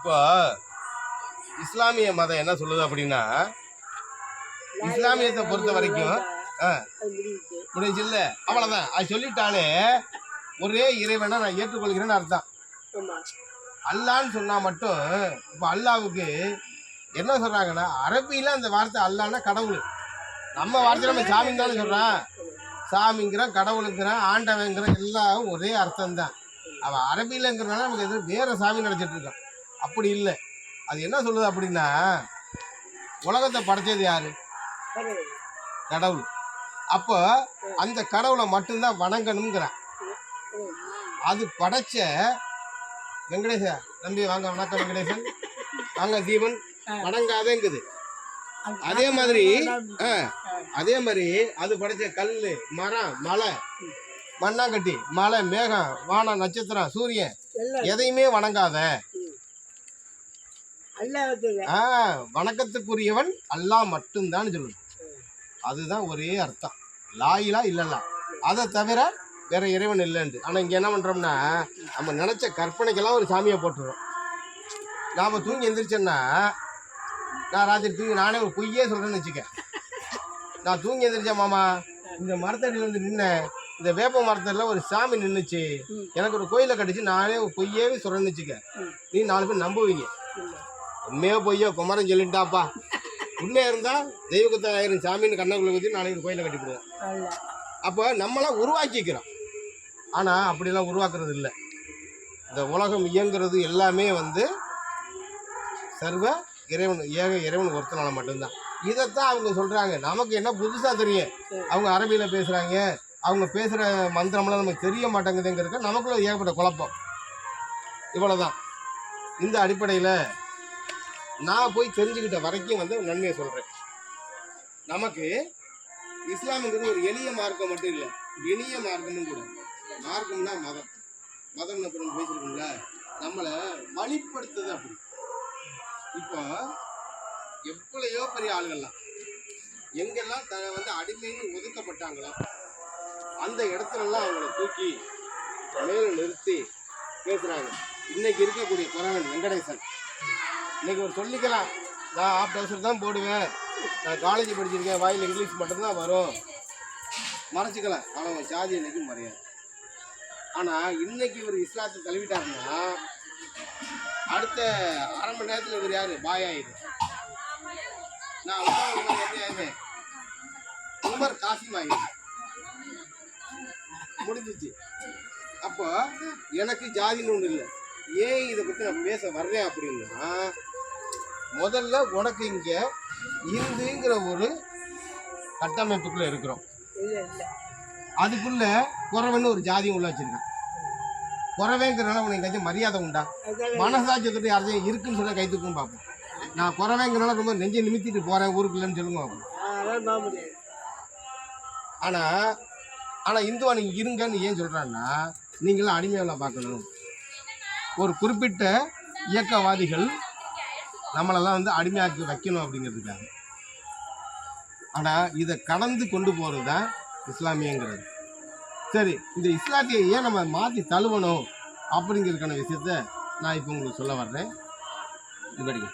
இப்போ இஸ்லாமிய மதம் என்ன சொல்லுது அப்படின்னா, இஸ்லாமியத்தை பொறுத்த வரைக்கும் முடிஞ்சு இல்ல, அவ்வளவுதான். அது சொல்லிட்டாலே ஒரே இறைவனை நான் ஏற்றுக்கொள்கிறேன்னு அர்த்தம். அல்லான்னு சொன்னா மட்டும் இப்போ அல்லாவுக்கு என்ன சொல்றாங்கன்னா, அரபியில அந்த வார்த்தை அல்லான்னா கடவுள். நம்ம வார்த்தை நம்ம சாமின்னு தானே சொல்றான். சாமிங்கிறோம், கடவுளுங்கிறோம், ஆண்டவங்கிறோம், எல்லாம் ஒரே அர்த்தம் தான். அவன் அரபியிலங்கிறனால நமக்கு எது வேற சாமி நினைச்சிட்டு இருக்கான். அப்படி இல்லை. அது என்ன சொல்லுது அப்படின்னா, உலகத்தை படைச்சது யாரு? கடவுள். அப்போ அந்த கடவுளை மட்டும்தான் வணங்கணுங்கிறான். அது படைச்ச வெங்கடேசன் தம்பி வாங்க, வணக்கம் வெங்கடேசன் வாங்க, தீபன் வணங்காதேங்குது. அதே மாதிரி அது படைச்ச கல், மரம், மலை, மண்ணாங்கட்டி, மலை, மேகம், வானம், நட்சத்திரம், சூரியன் எதையுமே வணங்காத. வணக்கத்துக்குரியவன் அல்லாஹ் மட்டும்தான் சொல்லுது. அதுதான் ஒரே அர்த்தம். லாயிலா இல்லல்லா, அதை தவிர வேற இறைவன் இல்லைன்னு. ஆனால் இங்கே என்ன பண்ணுறோம்னா, நம்ம நினச்ச கற்பனைக்கெல்லாம் ஒரு சாமியை போட்டுறோம். நாம் தூங்கி எந்திரிச்சேன்னா, நான் ராத்திரி தூங்கி நானே ஒரு பொய்யே சொல்கிறேன்னு வச்சுக்க. நான் தூங்கி எந்திரிச்சேன் மாமா, இந்த மரத்தடியில் வந்து நின்னேன், இந்த வேப்ப மரத்தில் ஒரு சாமி நின்றுச்சு, எனக்கு ஒரு கோயிலை கட்டிச்சு, நானே ஒரு பொய்யே சொல்கிறேன்னு வச்சுக்க. நீ 4 பேர் நம்புவீங்க. உண்மையோ பொய்யோ குமரன் சொல்லிட்டாப்பா, உண்மையாக இருந்தால் தெய்வகுத்தாயிரம் சாமின்னு கண்ணக்குள்ள வச்சு நாளைக்கு ஒரு கோயிலை கட்டிவிடுவோம். அப்போ நம்மளாம் உருவாக்கிக்கிறோம். ஆனால் அப்படிலாம் உருவாக்குறது இல்லை. இந்த உலகம் இயங்குறது எல்லாமே வந்து சர்வ இறைவன், ஏக இறைவன் ஒருத்தனால மட்டும்தான். இதைத்தான் அவங்க சொல்கிறாங்க. நமக்கு என்ன புதுசாக தெரியும்? அவங்க அரபியில் பேசுகிறாங்க, அவங்க பேசுகிற மந்திரம்லாம் நமக்கு தெரிய மாட்டேங்குதுங்கிறதுக்கு நமக்குள்ள ஏகப்பட்ட குழப்பம். இவ்வளோதான். இந்த அடிப்படையில் நான் போய் தெரிஞ்சுக்கிட்ட வரைக்கும் வந்து நன்மையை சொல்கிறேன். நமக்கு இஸ்லாமுங்கிறது ஒரு எளிய மார்க்கம் மட்டும் இல்லை, இனிய மார்க்கமும் கூட. மார்க்கம்னா மதம், மதம்னு அப்புறம் பேசியிருக்கோம்ல, நம்மளை வழிப்படுத்துது. அப்படி இப்போ எவ்வளையோ பெரிய ஆளுகள்லாம் எங்கெல்லாம் வந்து அடிமைன்னு ஒதுக்கப்பட்டாங்களோ அந்த இடத்துலலாம் அவங்கள தூக்கி மேலே நிறுத்தி பேசுகிறாங்க. இன்னைக்கு இருக்கக்கூடிய குறவன் வெங்கடேசன் இன்னைக்கு ஒரு சொல்லிக்கலாம், நான் ஆஃப் டவுசர் தான் போடுவேன், நான் காலேஜ் படிச்சிருக்கேன், வாயில் இங்கிலீஷ் மட்டும்தான் வரும், மறைச்சிக்கலாம். ஆனால் சாதி இன்னைக்கு மறையாது. ஆனால் இன்னைக்கு இவர் இஸ்லாத்தை தழுவிட்டாருன்னா அடுத்த அரை மணி நேரத்தில் இவர் யார்? பாயாயிரு. நான் ஆயிடுவேன், உமர் காசிம் ஆயிடுவேன், முடிஞ்சிச்சு. அப்போ எனக்கு ஜாதின்னு ஒன்று இல்லை. ஏன் இதை பற்றி நான் பேச வர்றேன் அப்படின்னா, முதல்ல உனக்கு இங்கே இந்துங்கிற ஒரு கட்டமைப்புக்குள்ளே இருக்கிறோம். அதுக்குள்ள குறவன்னு ஒரு ஜாதியும் உள்ள வச்சிருக்கான். குறவேங்கிறனால உனக்கு எங்கேயாச்சும் மரியாதை உண்டா? மனசாட்சியத்துட்டு யாரையும் இருக்குன்னு சொல்ல கைத்துக்கும் பார்ப்போம். நான் குறவேங்கிறனால ரொம்ப நெஞ்சை நிமித்திட்டு போகிறேன் ஊருக்குள்ளன்னு சொல்லுங்க பார்ப்போம். ஆனால் இந்துவா நீங்கள் இருங்கன்னு ஏன் சொல்கிறான்னா, நீங்களாம் அடிமையெல்லாம் பார்க்கணும். ஒரு குறிப்பிட்ட இயக்கவாதிகள் நம்மளெல்லாம் வந்து அடிமையாக்கி வைக்கணும் அப்படிங்கிறதுக்காக. ஆனால் இதை கடந்து கொண்டு போகிறது தான் இஸ்லாமியங்கிறது. சரி, இந்த இஸ்லாத்தியை ஏன் நம்ம மாற்றி தழுவணும் அப்படிங்கிறதுக்கான விஷயத்த நான் இப்போ உங்களுக்கு சொல்ல வர்றேன். இது படிக்க